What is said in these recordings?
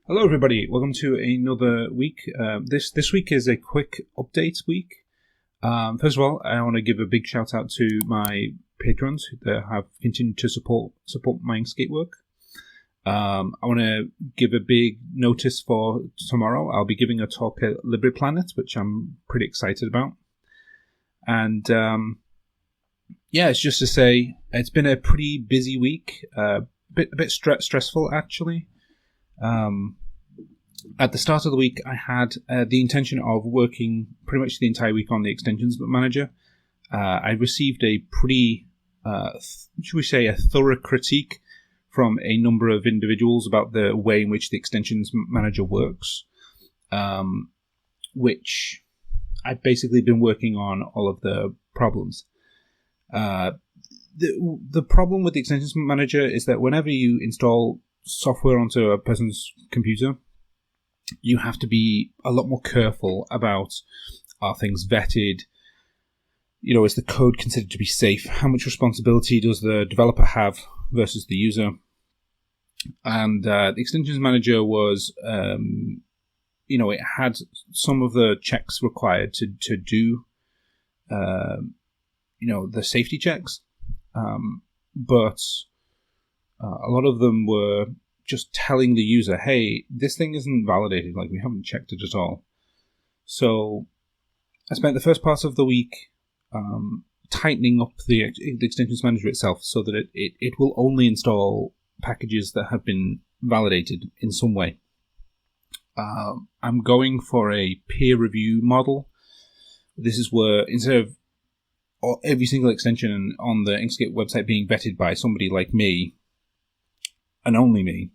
Hello, everybody. Welcome to another week. This week is a quick update week. First of all, I want to give a big shout out to my patrons that have continued to support my Inkscape work. I want to give a big notice for tomorrow. I'll be giving a talk at Libre Planet, which I'm pretty excited about. And it's just to say it's been a pretty busy week. A bit stressful, actually. At the start of the week, I had the intention of working pretty much the entire week on the extensions manager. I received a pretty, should we say, a thorough critique from a number of individuals about the way in which the extensions manager works, which I've basically been working on all of the problems. The problem with the extensions manager is that whenever you install software onto a person's computer, you have to be a lot more careful about, are things vetted? Is the code considered to be safe? How much responsibility does the developer have versus the user? And the extensions manager was, it had some of the checks required to do, the safety checks, but a lot of them were just telling the user, hey, this thing isn't validated, like we haven't checked it at all. So I spent the first part of the week tightening up the extensions manager itself so that it will only install packages that have been validated in some way. I'm going for a peer review model. This is where instead of every single extension on the Inkscape website being vetted by somebody like me, and only me,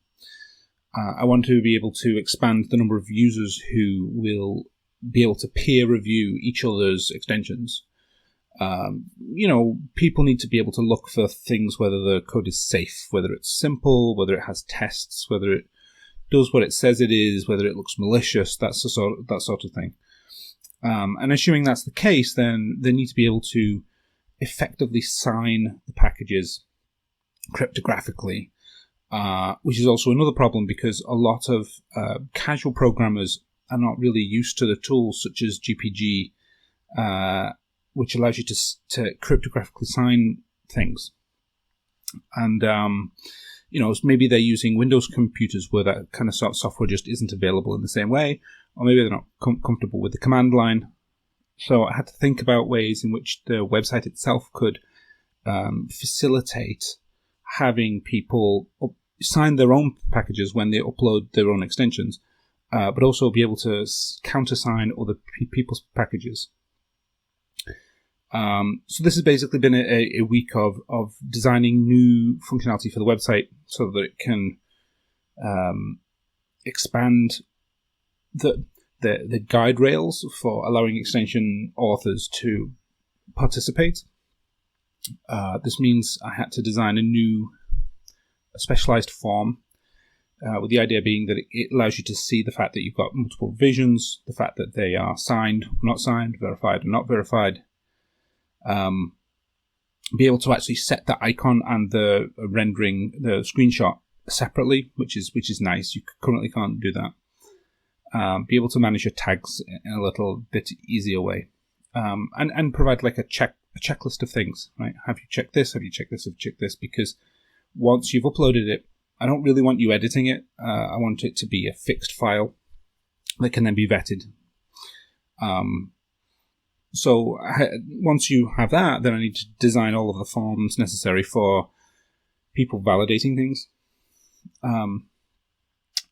I want to be able to expand the number of users who will be able to peer review each other's extensions. People need to be able to look for things, whether the code is safe, whether it's simple, whether it has tests, whether it does what it says it is, whether it looks malicious, that sort of thing. And assuming that's the case, then they need to be able to effectively sign the packages cryptographically. Which is also another problem because a lot of casual programmers are not really used to the tools such as GPG, which allows you to cryptographically sign things. And, maybe they're using Windows computers where that kind of software just isn't available in the same way, or maybe they're not comfortable with the command line. So I had to think about ways in which the website itself could facilitate having people sign their own packages when they upload their own extensions, but also be able to countersign other people's packages. So this has basically been a week of designing new functionality for the website so that it can expand the guide rails for allowing extension authors to participate. This means I had to design a specialized form, with the idea being that it allows you to see the fact that you've got multiple revisions, the fact that they are signed or not signed, verified or not verified. Be able to actually set the icon and the rendering, the screenshot separately, which is nice. You currently can't do that. Be able to manage your tags in a little bit easier way, and provide like a checklist of things. Right? Have you checked this? Have you checked this? Have you checked this? Because once you've uploaded it, I don't really want you editing it. I want it to be a fixed file that can then be vetted. So once you have that, then I need to design all of the forms necessary for people validating things. And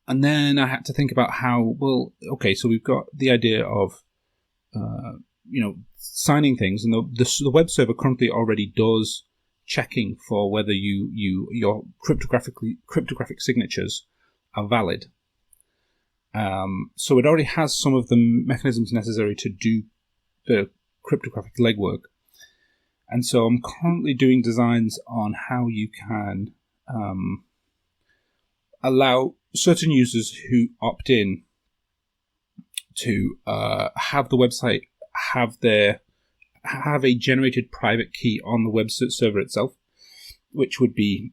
then I had to think about so we've got the idea of, signing things, and the web server currently already does checking for whether your cryptographic signatures are valid. So it already has some of the mechanisms necessary to do the cryptographic legwork. And so I'm currently doing designs on how you can allow certain users who opt in to have the website have a generated private key on the web server itself, which would be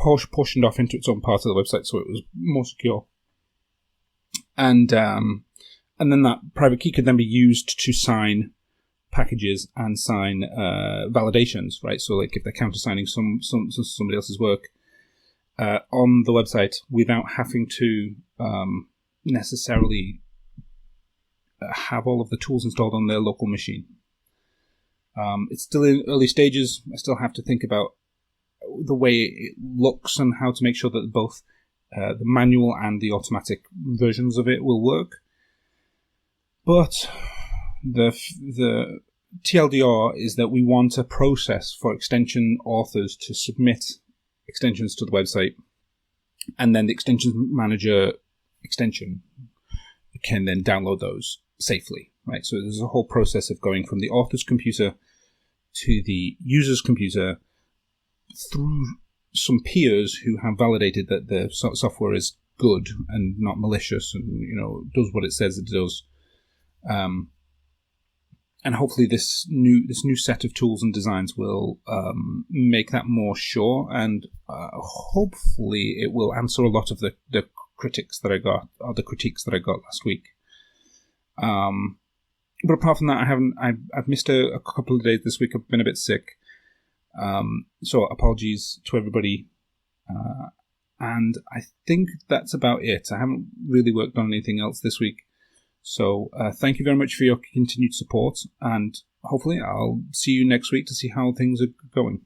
portioned off into its own part of the website, so it was more secure. And then that private key could then be used to sign packages and sign validations, right? So like if they're countersigning somebody else's work on the website without having to necessarily have all of the tools installed on their local machine. It's still in early stages. I still have to think about the way it looks and how to make sure that both the manual and the automatic versions of it will work. But the TLDR is that we want a process for extension authors to submit extensions to the website, and then the extensions manager extension can then download those safely, right? So there's a whole process of going from the author's computer to the user's computer through some peers who have validated that the software is good and not malicious and, does what it says it does. And hopefully this new set of tools and designs will make that more sure, and hopefully it will answer a lot of the critiques that I got last week. But apart from that, I've missed a couple of days this week. I've been a bit sick, so apologies to everybody. And I think that's about it. I haven't really worked on anything else this week. So thank you very much for your continued support, and hopefully I'll see you next week to see how things are going.